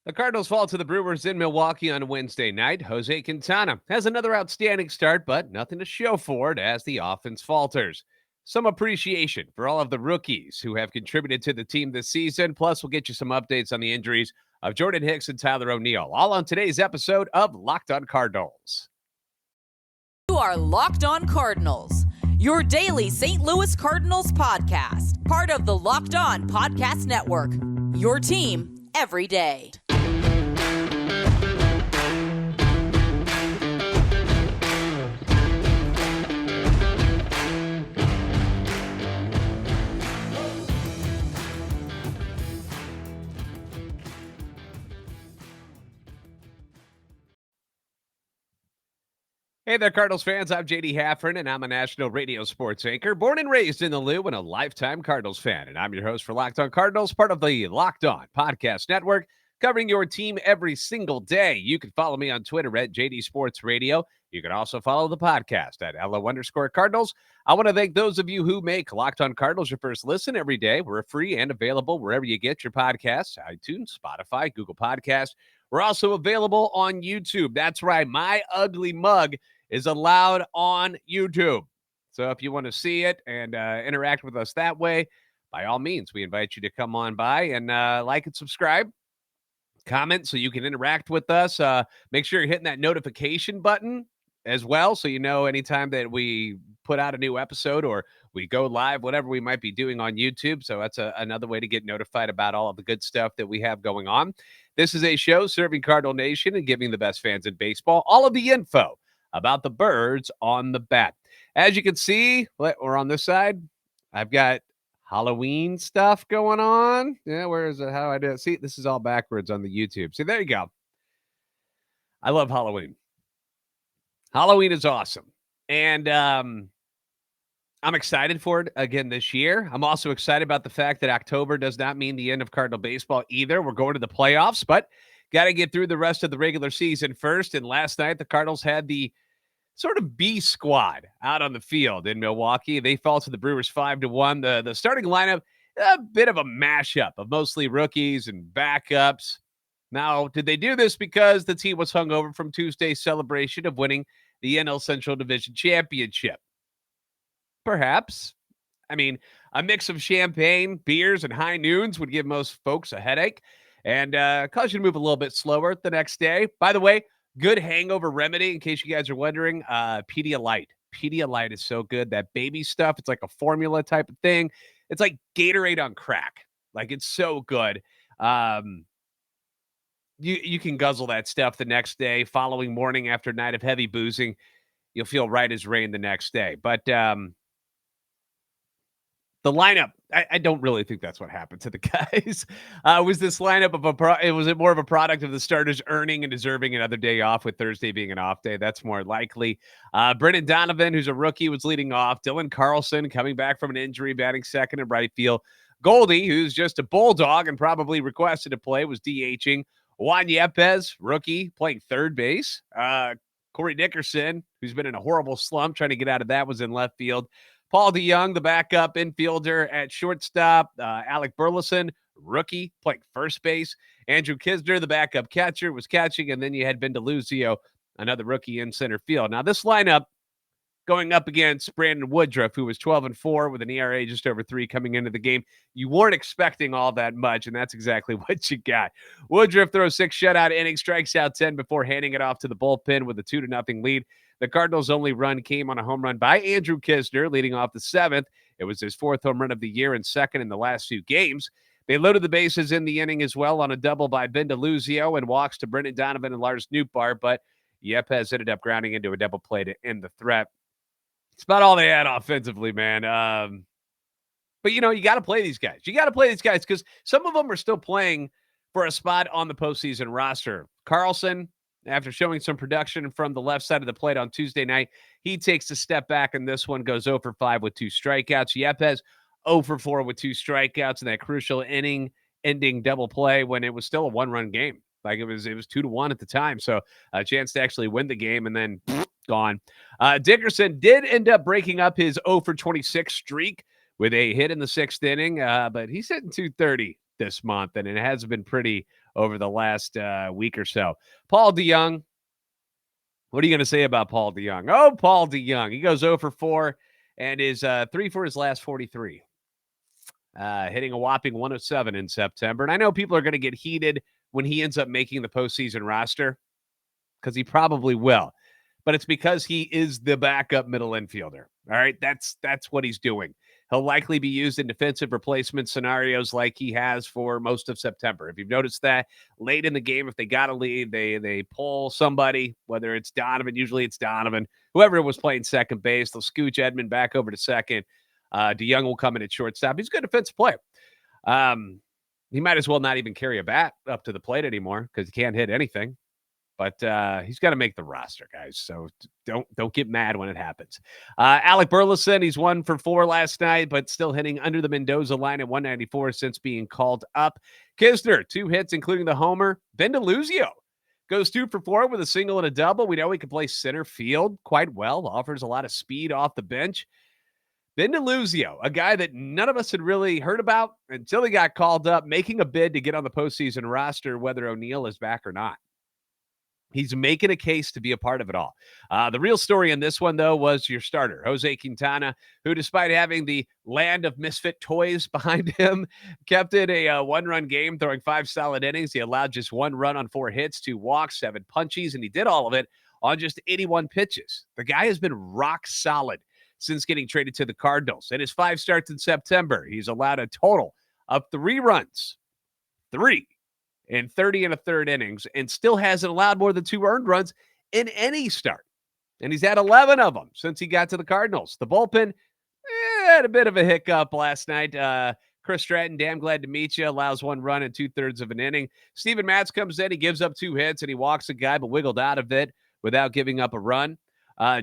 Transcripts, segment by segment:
The Cardinals fall to the Brewers in Milwaukee on Wednesday night. Jose Quintana has another outstanding start, but nothing to show for it as the offense falters. Some appreciation for all of the rookies who have contributed to the team this season. Plus, we'll get you some updates on the injuries of Jordan Hicks and Tyler O'Neill, all on today's episode of Locked on Cardinals. You are Locked on Cardinals, your daily St. Louis Cardinals podcast, part of the Locked on Podcast Network, your team every day. Hey there, Cardinals fans. I'm JD Haffern, and I'm a national radio sports anchor, born and raised in the Lou and a lifetime Cardinals fan. And I'm your host for Locked on Cardinals, part of the Locked on Podcast Network, covering your team every single day. You can follow me on Twitter at JD Sports Radio. You can also follow the podcast at LO_Cardinals. I want to thank those of you who make Locked on Cardinals your first listen every day. We're free and available wherever you get your podcasts, iTunes, Spotify, Google Podcasts. We're also available on YouTube. That's right. My ugly mug is allowed on YouTube. So if you want to see it and interact with us that way, by all means, we invite you to come on by and like and subscribe. Comment so you can interact with us. Make sure you're hitting that notification button as well, so you know anytime that we put out a new episode or we go live, whatever we might be doing on YouTube. So that's another way to get notified about all of the good stuff that we have going on. This is a show serving Cardinal Nation and giving the best fans in baseball all of the info about the birds on the bat. As you can see, we're on this side. I've got Halloween stuff going on. Yeah, where is it? How do I do it? See, this is all backwards on the YouTube. See, there you go. I love Halloween. Halloween is awesome. And I'm excited for it again this year. I'm also excited about the fact that October does not mean the end of Cardinal baseball either. We're going to the playoffs, but got to get through the rest of the regular season first. And last night, the Cardinals had the sort of B squad out on the field in Milwaukee. They fall to the Brewers 5-1. The starting lineup, a bit of a mashup of mostly rookies and backups. Now, did they do this because the team was hungover from Tuesday's celebration of winning the NL Central Division Championship? Perhaps. I mean, a mix of champagne, beers, and high noons would give most folks a headache and cause you to move a little bit slower the next day. By the way, good hangover remedy, in case you guys are wondering, Pedialyte. Pedialyte is so good. That baby stuff, it's like a formula type of thing. It's like Gatorade on crack. Like, it's so good. You can guzzle that stuff the next day, following morning after a night of heavy boozing. You'll feel right as rain the next day. But the lineup, I don't really think that's what happened to the guys. Was this lineup was it more of a product of the starters earning and deserving another day off, with Thursday being an off day? That's more likely. Donovan, who's a rookie, was leading off. Dylan Carlson coming back from an injury, batting second in right field. Goldie, who's just a bulldog and probably requested to play, was DHing. Juan Yepez, rookie, playing third base. Corey Dickerson, who's been in a horrible slump trying to get out of that, was in left field. Paul DeYoung, the backup infielder at shortstop. Alec Burleson, rookie, playing first base. Andrew Kisner, the backup catcher, was catching. And then you had Ben DeLuzio, another rookie, in center field. Now, this lineup going up against Brandon Woodruff, who was 12-4 with an ERA just over 3 coming into the game. You weren't expecting all that much, and that's exactly what you got. Woodruff throws 6 shutout innings, strikes out 10 before handing it off to the bullpen with a 2-0 lead. The Cardinals' only run came on a home run by Andrew Kisner, leading off the 7th. It was his 4th home run of the year and 2nd in the last 2 games. They loaded the bases in the inning as well on a double by Ben DeLuzio and walks to Brendan Donovan and Lars Nootbar, but Yepez ended up grounding into a double play to end the threat. It's about all they had offensively, man. But, you got to play these guys. You got to play these guys because some of them are still playing for a spot on the postseason roster. Carlson, after showing some production from the left side of the plate on Tuesday night, he takes a step back, and this one goes 0-for-5 with 2 strikeouts. Yepez, 0-for-4 with 2 strikeouts in that crucial inning-ending double play when it was still a one-run game. Like, it was 2-1 at the time, so a chance to actually win the game, and then gone. Dickerson did end up breaking up his 0-for-26 streak with a hit in the 6th inning, but he's hitting .230 this month, and it has been pretty over the last week or so. Paul DeJong, what are you going to say about Paul DeJong? Oh, Paul DeJong. He goes 0 for 4 and is 3 for his last 43. Hitting a whopping 107 in September. And I know people are going to get heated when he ends up making the postseason roster, because he probably will. But it's because he is the backup middle infielder. All right, that's what he's doing. He'll likely be used in defensive replacement scenarios like he has for most of September. If you've noticed that late in the game, if they got a lead, they pull somebody, whether it's Donovan, usually it's Donovan, whoever was playing second base, they'll scooch Edman back over to second. DeJong will come in at shortstop. He's a good defensive player. He might as well not even carry a bat up to the plate anymore because he can't hit anything. But he's got to make the roster, guys. So don't get mad when it happens. Alec Burleson, he's 1 for 4 last night, but still hitting under the Mendoza line at 194 since being called up. Kisner, 2 hits, including the homer. Ben DeLuzio goes 2 for 4 with a single and a double. We know he can play center field quite well, offers a lot of speed off the bench. Ben DeLuzio, a guy that none of us had really heard about until he got called up, making a bid to get on the postseason roster, whether O'Neill is back or not. He's making a case to be a part of it all. The real story in this one, though, was your starter, Jose Quintana, who, despite having the land of misfit toys behind him, kept it a one-run game, throwing 5 solid innings. He allowed just 1 run on 4 hits, 2 walks, 7 punchies, and he did all of it on just 81 pitches. The guy has been rock solid since getting traded to the Cardinals. In his 5 starts in September, he's allowed a total of 3 runs. 3 in 30 1/3 innings, and still hasn't allowed more than 2 earned runs in any start. And he's had 11 of them since he got to the Cardinals. The bullpen had a bit of a hiccup last night. Chris Stratton, damn glad to meet you, allows 1 run in 2/3 of an inning. Steven Matz comes in, he gives up 2 hits, and he walks a guy, but wiggled out of it without giving up a run.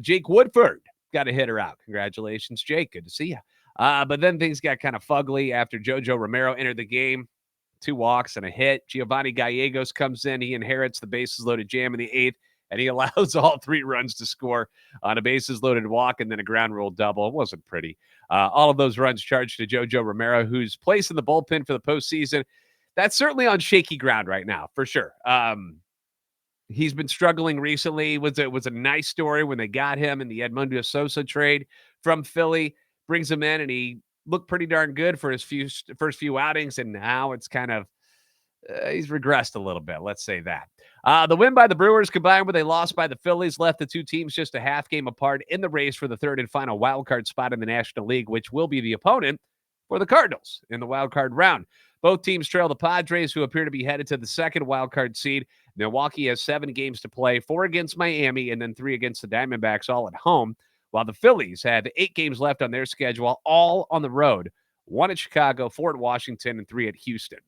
Jake Woodford got a hitter out. Congratulations, Jake. Good to see you. But then things got kind of fugly after Jojo Romero entered the game. 2 walks and a hit. Giovanni Gallegos comes in. He inherits the bases loaded jam in the 8th, and he allows all 3 runs to score on a bases loaded walk and then a ground rule double. It wasn't pretty. All of those runs charged to Jojo Romero, who's placed in the bullpen for the postseason. That's certainly on shaky ground right now, for sure. He's been struggling recently. It was a nice story when they got him in the Edmundo Sosa trade from Philly. Brings him in, and he looked pretty darn good for his first few outings, and now it's kind of he's regressed a little bit. Let's say that. The win by the Brewers combined with a loss by the Phillies left the 2 teams just a half game apart in the race for the 3rd and final wild card spot in the National League, which will be the opponent for the Cardinals in the wild card round. Both teams trail the Padres, who appear to be headed to the 2nd wild card seed. Milwaukee has 7 games to play, 4 against Miami and then 3 against the Diamondbacks, all at home, while the Phillies have 8 games left on their schedule, all on the road. 1 at Chicago, 4 at Washington, and 3 at Houston.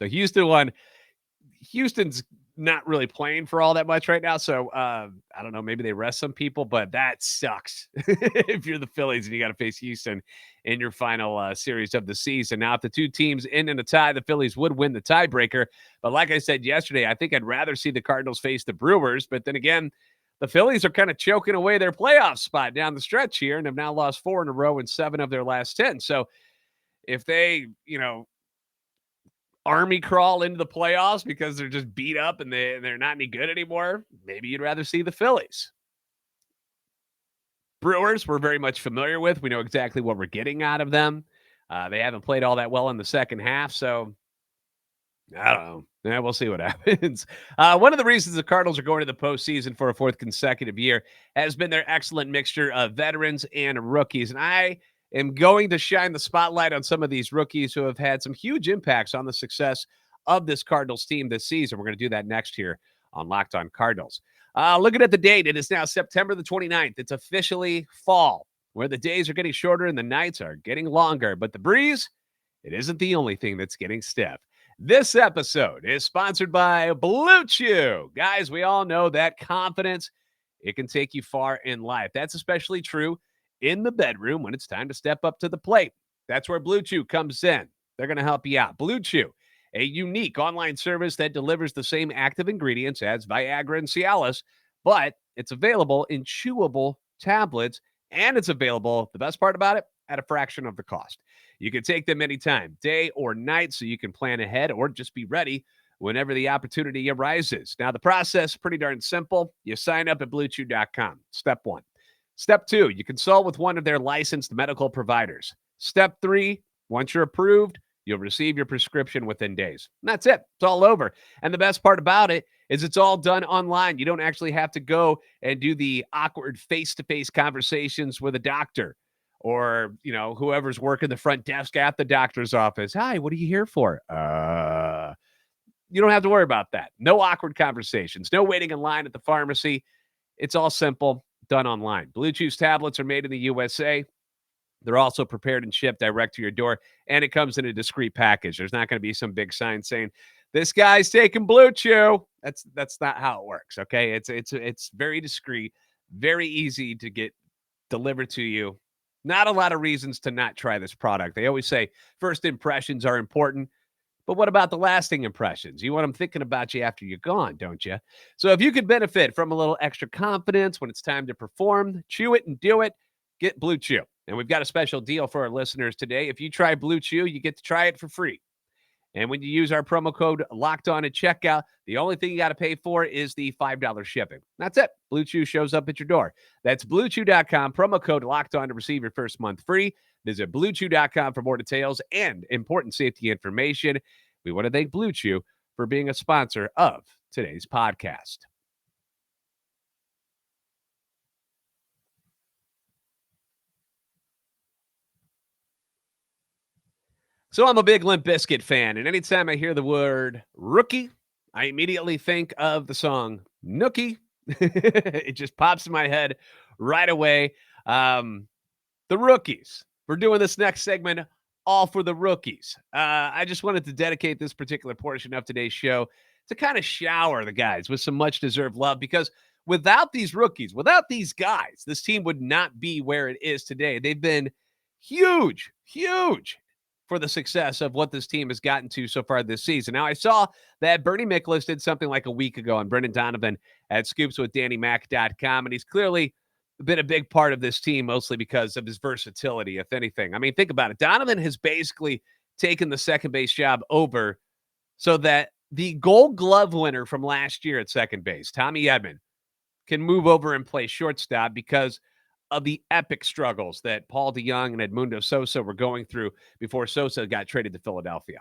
The Houston one, Houston's not really playing for all that much right now, so I don't know, maybe they rest some people, but that sucks if you're the Phillies and you got to face Houston in your final series of the season. Now, if the 2 teams end in a tie, the Phillies would win the tiebreaker, but like I said yesterday, I think I'd rather see the Cardinals face the Brewers, but then again, the Phillies are kind of choking away their playoff spot down the stretch here and have now lost 4 in a row in 7 of their last 10. So if they, army crawl into the playoffs because they're just beat up and they're not any good anymore, maybe you'd rather see the Phillies. Brewers we're very much familiar with. We know exactly what we're getting out of them. They haven't played all that well in the second half, so I don't know. Yeah, we'll see what happens. One of the reasons the Cardinals are going to the postseason for a 4th consecutive year has been their excellent mixture of veterans and rookies. And I am going to shine the spotlight on some of these rookies who have had some huge impacts on the success of this Cardinals team this season. We're going to do that next here on Locked On Cardinals. Looking at the date, it is now September the 29th. It's officially fall, where the days are getting shorter and the nights are getting longer. But the breeze, it isn't the only thing that's getting stiff. This episode is sponsored by BlueChew. Guys, we all know that confidence, it can take you far in life. That's especially true in the bedroom when it's time to step up to the plate. That's where BlueChew comes in. They're going to help you out. BlueChew, a unique online service that delivers the same active ingredients as Viagra and Cialis, but it's available in chewable tablets, and it's available, the best part about it, at a fraction of the cost. You can take them anytime, day or night, so you can plan ahead or just be ready whenever the opportunity arises. Now, the process is pretty darn simple. You sign up at BlueChew.com. Step 1. Step 2, you consult with one of their licensed medical providers. Step 3, once you're approved, you'll receive your prescription within days. And that's it. It's all over. And the best part about it is it's all done online. You don't actually have to go and do the awkward face-to-face conversations with a doctor or, whoever's working the front desk at the doctor's office. Hi, what are you here for? You don't have to worry about that. No awkward conversations. No waiting in line at the pharmacy. It's all simple, done online. BlueChew's tablets are made in the USA. They're also prepared and shipped direct to your door, and it comes in a discreet package. There's not going to be some big sign saying, this guy's taking BlueChew. That's not how it works, okay? It's very discreet, very easy to get delivered to you. Not a lot of reasons to not try this product. They always say first impressions are important. But what about the lasting impressions? You want them thinking about you after you're gone, don't you? So if you could benefit from a little extra confidence when it's time to perform, chew it and do it, get BlueChew. And we've got a special deal for our listeners today. If you try BlueChew, you get to try it for free. And when you use our promo code Locked On at checkout, the only thing you got to pay for is the $5 shipping. That's it. BlueChew shows up at your door. That's BlueChew.com, promo code Locked On to receive your first month free. Visit BlueChew.com for more details and important safety information. We want to thank BlueChew for being a sponsor of today's podcast. So I'm a big Limp Bizkit fan, and anytime I hear the word rookie, I immediately think of the song Nookie. It just pops in my head right away. The rookies. We're doing this next segment all for the rookies. I just wanted to dedicate this particular portion of today's show to kind of shower the guys with some much-deserved love, because without these rookies, without these guys, this team would not be where it is today. They've been huge for the success of what this team has gotten to so far this season. Now, I saw that Bernie Miklasz did something like a week ago on Brendan Donovan at scoopswithdannymac.com, and he's clearly been a big part of this team, mostly because of his versatility, if anything. I mean, think about it. Donovan has basically taken the second base job over so that the Gold Glove winner from last year at second base, Tommy Edman, can move over and play shortstop because of the epic struggles that Paul DeJong and Edmundo Sosa were going through before Sosa got traded to Philadelphia.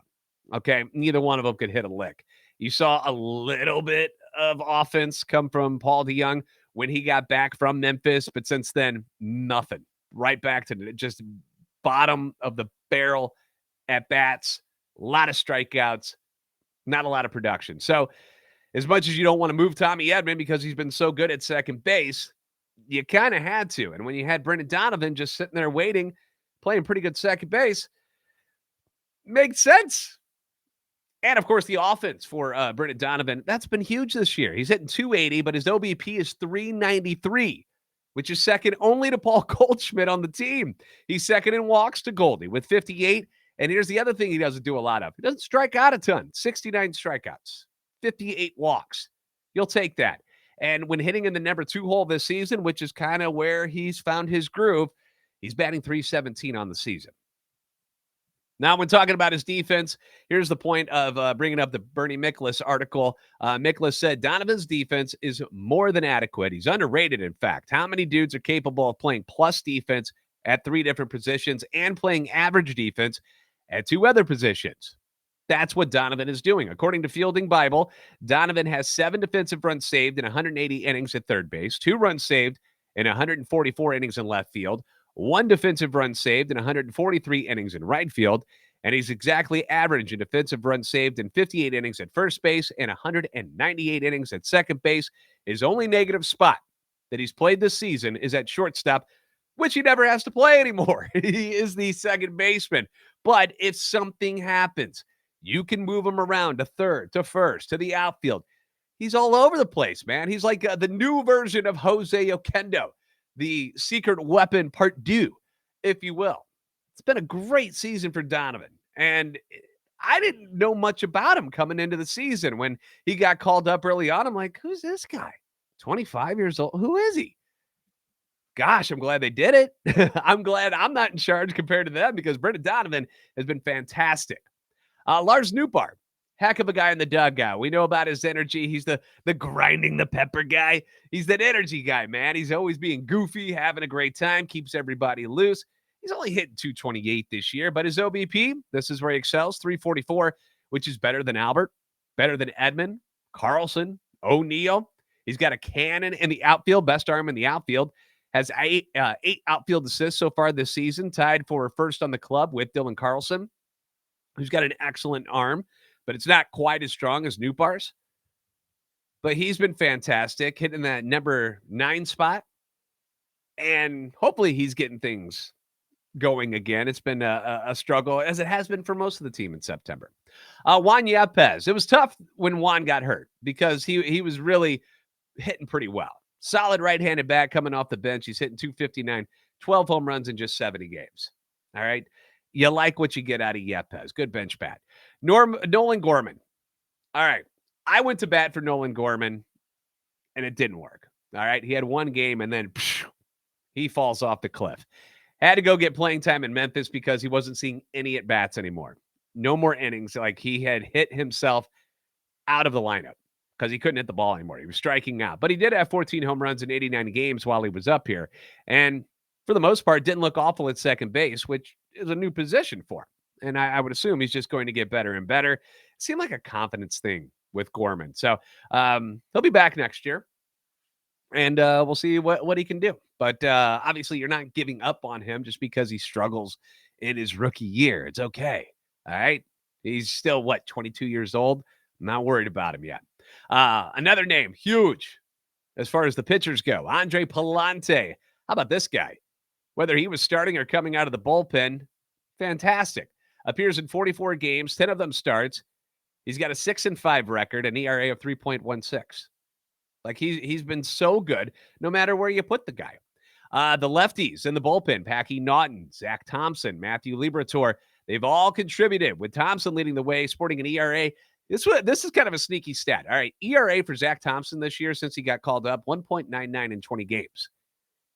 Okay, neither one of them could hit a lick. You saw a little bit of offense come from Paul DeJong when he got back from Memphis, but since then, nothing. Right back to just bottom of the barrel at bats, a lot of strikeouts, not a lot of production. So as much as you don't want to move Tommy Edman because he's been so good at second base, you kind of had to. And when you had Brendan Donovan just sitting there waiting, playing pretty good second base, makes sense. And, of course, the offense for Brendan Donovan, that's been huge this year. He's hitting 280, but his OBP is 393, which is second only to Paul Goldschmidt on the team. He's second in walks to Goldie with 58. And here's the other thing he doesn't do a lot of. He doesn't strike out a ton. 69 strikeouts, 58 walks. You'll take that. And when hitting in the number 2 hole this season, which is kind of where he's found his groove, he's batting .317 on the season. Now, when talking about his defense, here's the point of bringing up the Bernie Miklasz article. Miklasz said, Donovan's defense is more than adequate. He's underrated, in fact. How many dudes are capable of playing plus defense at 3 different positions and playing average defense at 2 other positions? That's what Donovan is doing. According to Fielding Bible, Donovan has 7 defensive runs saved in 180 innings at third base, 2 runs saved in 144 innings in left field, 1 defensive run saved in 143 innings in right field, and he's exactly average in defensive runs saved in 58 innings at first base and 198 innings at second base. His only negative spot that he's played this season is at shortstop, which he never has to play anymore. He is the second baseman. But if something happens, you can move him around to third, to first, to the outfield. He's all over the place, man. He's like the new version of Jose Oquendo, the secret weapon part 2, if you will. It's been a great season for Donovan. And I didn't know much about him coming into the season. When he got called up early on, I'm like, who's this guy? 25 years old. Who is he? Gosh, I'm glad they did it. I'm glad I'm not in charge compared to them, because Brendan Donovan has been fantastic. Lars Nootbar Heck of a guy in the dugout. We know about his energy. He's the grinding the pepper guy. He's that energy guy, man. He's always being goofy, having a great time, keeps everybody loose. He's only hitting 228 this year, but his OBP, this is where he excels, 344, which is better than Albert, better than Edman, Carlson, O'Neill. He's got a cannon in the outfield, best arm in the outfield. Has eight outfield assists so far this season, tied for first on the club with Dylan Carlson, who's got an excellent arm, but it's not quite as strong as Nootbar's. But he's been fantastic, hitting that number 9 spot. And hopefully he's getting things going again. It's been a struggle, as it has been for most of the team in September. Juan Yepez. It was tough when Juan got hurt because he was really hitting pretty well. Solid right-handed bat coming off the bench. He's hitting 259, 12 home runs in just 70 games. All right. You like what you get out of Yepez. Good bench bat. Nolan Gorman. All right. I went to bat for Nolan Gorman, and it didn't work. All right. He had one game, and then he falls off the cliff. Had to go get playing time in Memphis because he wasn't seeing any at-bats anymore. No more innings. Like, he had hit himself out of the lineup because he couldn't hit the ball anymore. He was striking out. But he did have 14 home runs in 89 games while he was up here. And for the most part, didn't look awful at second base, which is a new position for him. And I would assume he's just going to get better and better. It seemed like a confidence thing with Gorman. So he'll be back next year. And we'll see what he can do. But obviously, you're not giving up on him just because he struggles in his rookie year. It's okay. All right. He's still, 22 years old? I'm not worried about him yet. Another name, huge as far as the pitchers go, Andre Pallante. How about this guy? Whether he was starting or coming out of the bullpen, fantastic. Appears in 44 games, 10 of them starts. He's got a 6-5 record, an ERA of 3.16. Like, he's been so good no matter where you put the guy. The lefties in the bullpen, Packy Naughton, Zach Thompson, Matthew Liberatore, they've all contributed, with Thompson leading the way, sporting an ERA. This is kind of a sneaky stat. All right, ERA for Zach Thompson this year since he got called up, 1.99 in 20 games.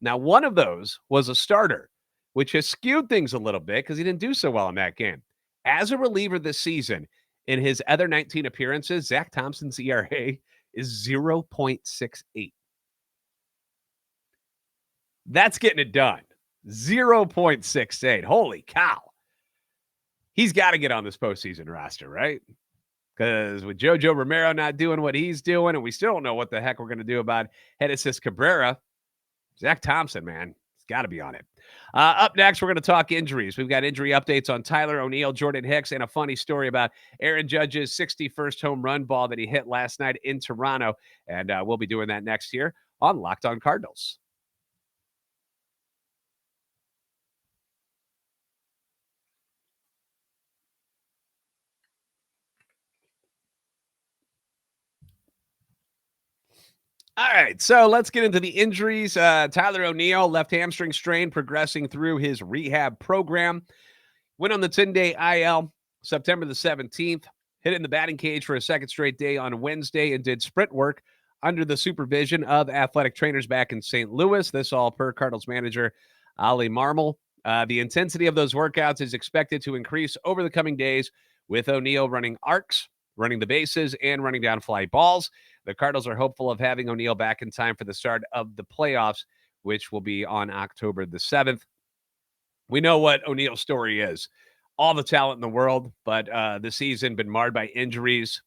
Now, one of those was a starter, which has skewed things a little bit because he didn't do so well in that game. As a reliever this season, in his other 19 appearances, Zach Thompson's ERA is 0.68. That's getting it done. 0.68. Holy cow. He's got to get on this postseason roster, right? Because with Jojo Romero not doing what he's doing, and we still don't know what the heck we're going to do about Genesis Cabrera, Zach Thompson, man, he's got to be on it. Up next, we're going to talk injuries. We've got injury updates on Tyler O'Neill, Jordan Hicks, and a funny story about Aaron Judge's 61st home run ball that he hit last night in Toronto. And we'll be doing that next year on Locked On Cardinals. All right, so let's get into the injuries. Tyler O'Neill, left hamstring strain, progressing through his rehab program. Went on the 10-day IL September the 17th, hit it in the batting cage for a second straight day on Wednesday, and did sprint work under the supervision of athletic trainers back in St. Louis. This all per Cardinals manager Ali Marmol. The intensity of those workouts is expected to increase over the coming days, with O'Neill running arcs, running the bases, and running down fly balls. The Cardinals are hopeful of having O'Neill back in time for the start of the playoffs, which will be on October the 7th. We know what O'Neill's story is. All the talent in the world, but the season been marred by injuries.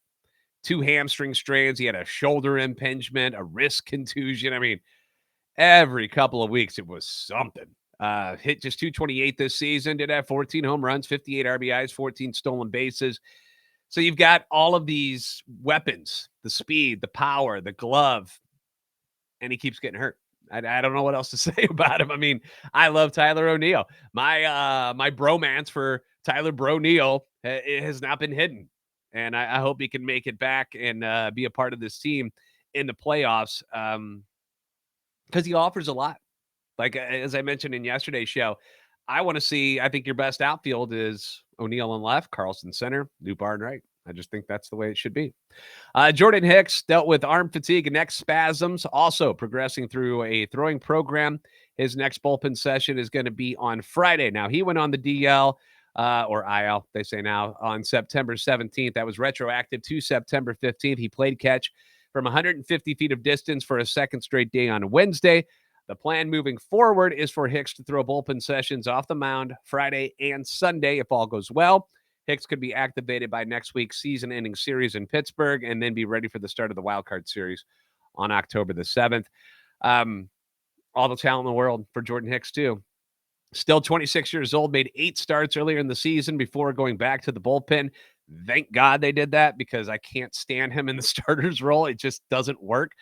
2 hamstring strains. He had a shoulder impingement, a wrist contusion. I mean, every couple of weeks it was something. Hit just 228 this season. Did have 14 home runs, 58 RBIs, 14 stolen bases. So you've got all of these weapons, the speed, the power, the glove, and he keeps getting hurt. I don't know what else to say about him. I mean, I love Tyler O'Neill. My bromance for Tyler Bro-Neal has not been hidden. And I hope he can make it back and be a part of this team in the playoffs because he offers a lot. Like, as I mentioned in yesterday's show, I think your best outfield is O'Neill on left, Carlson center, Nootbar on right. I just think that's the way it should be. Jordan Hicks dealt with arm fatigue and neck spasms, also progressing through a throwing program. His next bullpen session is going to be on Friday. Now, he went on the DL or IL, they say now, on September 17th. That was retroactive to September 15th. He played catch from 150 feet of distance for a second straight day on Wednesday. The plan moving forward is for Hicks to throw bullpen sessions off the mound Friday and Sunday if all goes well. Hicks could be activated by next week's season-ending series in Pittsburgh and then be ready for the start of the wild card series on October the 7th. All the talent in the world for Jordan Hicks, too. Still 26 years old, made 8 starts earlier in the season before going back to the bullpen. Thank God they did that because I can't stand him in the starter's role. It just doesn't work.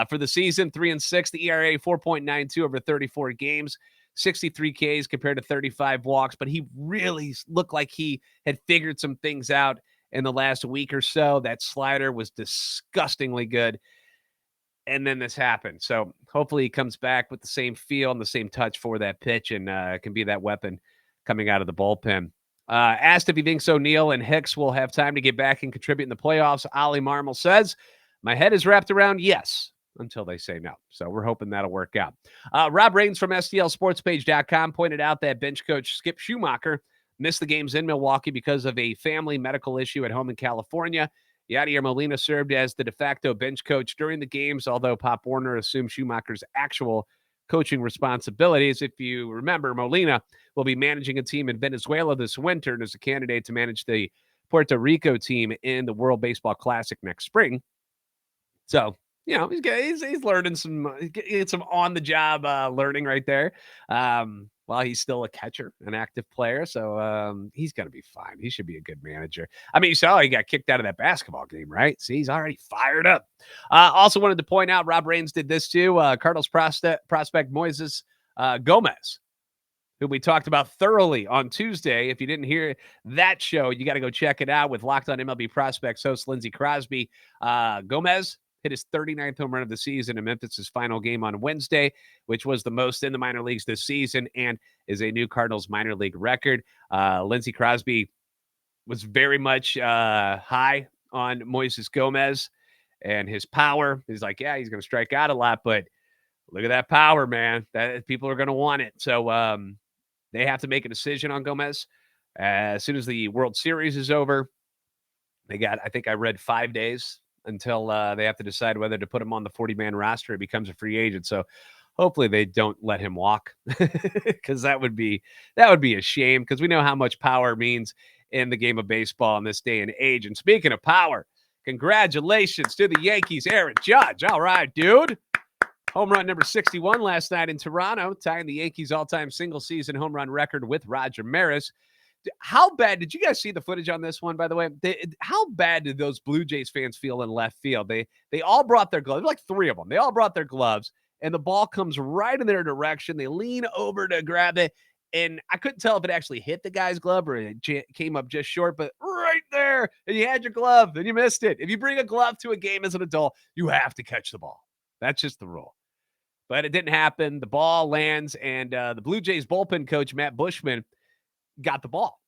For the season, 3-6, the ERA 4.92 over 34 games, 63 Ks compared to 35 walks. But he really looked like he had figured some things out in the last week or so. That slider was disgustingly good. And then this happened. So hopefully he comes back with the same feel and the same touch for that pitch and can be that weapon coming out of the bullpen. Asked if he thinks O'Neill and Hicks will have time to get back and contribute in the playoffs, Ollie Marmol says, my head is wrapped around yes, until they say no. So we're hoping that'll work out. Rob Raines from STLSportsPage.com pointed out that bench coach Skip Schumacher missed the games in Milwaukee because of a family medical issue at home in California. Yadier Molina served as the de facto bench coach during the games, although Pop Warner assumed Schumacher's actual coaching responsibilities. If you remember, Molina will be managing a team in Venezuela this winter and is a candidate to manage the Puerto Rico team in the World Baseball Classic next spring. So, you know, he's learning some on-the-job learning right there. While he's still a catcher, an active player. So he's going to be fine. He should be a good manager. I mean, you saw he got kicked out of that basketball game, right? See, he's already fired up. Also wanted to point out, Rob Raines did this too. Cardinals prospect Moises Gomez, who we talked about thoroughly on Tuesday. If you didn't hear that show, you got to go check it out with Locked On MLB Prospects host Lindsey Crosby. Gomez hit his 39th home run of the season in Memphis' final game on Wednesday, which was the most in the minor leagues this season and is a new Cardinals minor league record. Lindsey Crosby was very much high on Moises Gomez and his power. He's like, yeah, he's going to strike out a lot, but look at that power, man. That people are going to want it. So they have to make a decision on Gomez as soon as the World Series is over. They got, I think I read 5 days until they have to decide whether to put him on the 40-man roster. He becomes a free agent. So hopefully they don't let him walk because that would be a shame because we know how much power means in the game of baseball in this day and age. And speaking of power, congratulations to the Yankees, Aaron Judge. All right, dude. Home run number 61 last night in Toronto, tying the Yankees' all-time single-season home run record with Roger Maris. How bad did you guys see the footage on this one, by the way? How bad did those Blue Jays fans feel in left field? They all brought their gloves, like 3 of them. They all brought their gloves, and the ball comes right in their direction. They lean over to grab it, and I couldn't tell if it actually hit the guy's glove or it came up just short, but right there, and you had your glove, and you missed it. If you bring a glove to a game as an adult, you have to catch the ball. That's just the rule. But it didn't happen. The ball lands, and the Blue Jays bullpen coach, Matt Bushman, got the ball.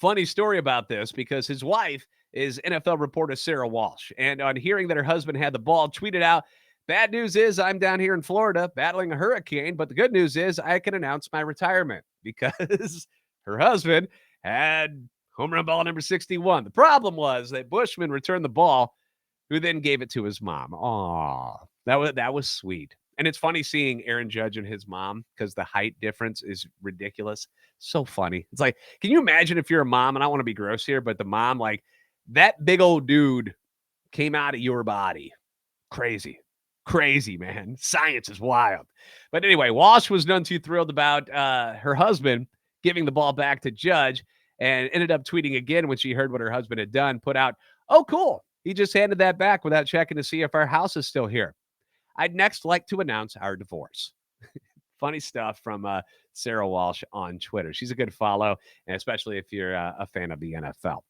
Funny story about this because his wife is NFL reporter Sarah Walsh. And on hearing that her husband had the ball, tweeted out, bad news is I'm down here in Florida battling a hurricane, but the good news is I can announce my retirement because her husband had home run ball number 61. The problem was that Bushman returned the ball, who then gave it to his mom. Aw, that was sweet. And it's funny seeing Aaron Judge and his mom because the height difference is ridiculous. So funny. It's like, can you imagine if you're a mom, and I don't want to be gross here, but the mom, like that big old dude came out of your body. Crazy, man. Science is wild. But anyway, Walsh was none too thrilled about her husband giving the ball back to Judge and ended up tweeting again when she heard what her husband had done, put out, oh, cool. He just handed that back without checking to see if our house is still here. I'd next like to announce our divorce. Funny stuff from Sarah Walsh on Twitter. She's a good follow, and especially if you're a fan of the NFL.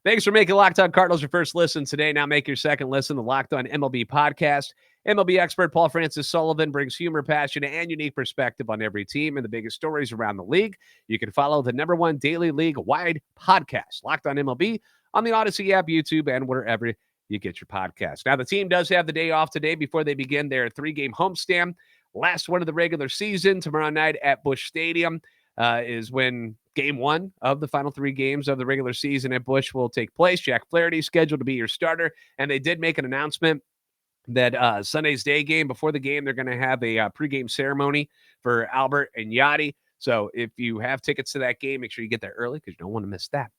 Thanks for making Locked On Cardinals your first listen today. Now make your second listen, the Locked On MLB podcast. MLB expert Paul Francis Sullivan brings humor, passion, and unique perspective on every team and the biggest stories around the league. You can follow the #1 daily league-wide podcast, Locked On MLB, on the Odyssey app, YouTube, and wherever you get your podcast. Now, the team does have the day off today before they begin their 3-game homestand. Last one of the regular season tomorrow night at Busch Stadium is when Game 1 of the final 3 games of the regular season at Busch will take place. Jack Flaherty scheduled to be your starter, and they did make an announcement that Sunday's day game, before the game, they're going to have a pregame ceremony for Albert and Yachty. So if you have tickets to that game, make sure you get there early because you don't want to miss that.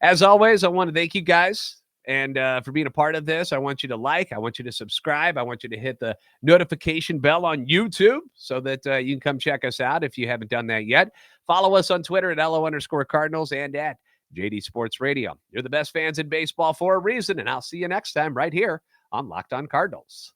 As always, I want to thank you guys and for being a part of this. I want you to like, I want you to subscribe, I want you to hit the notification bell on YouTube so that you can come check us out if you haven't done that yet. Follow us on Twitter at LO_Cardinals and at JD Sports Radio. You're the best fans in baseball for a reason, and I'll see you next time right here on Locked On Cardinals.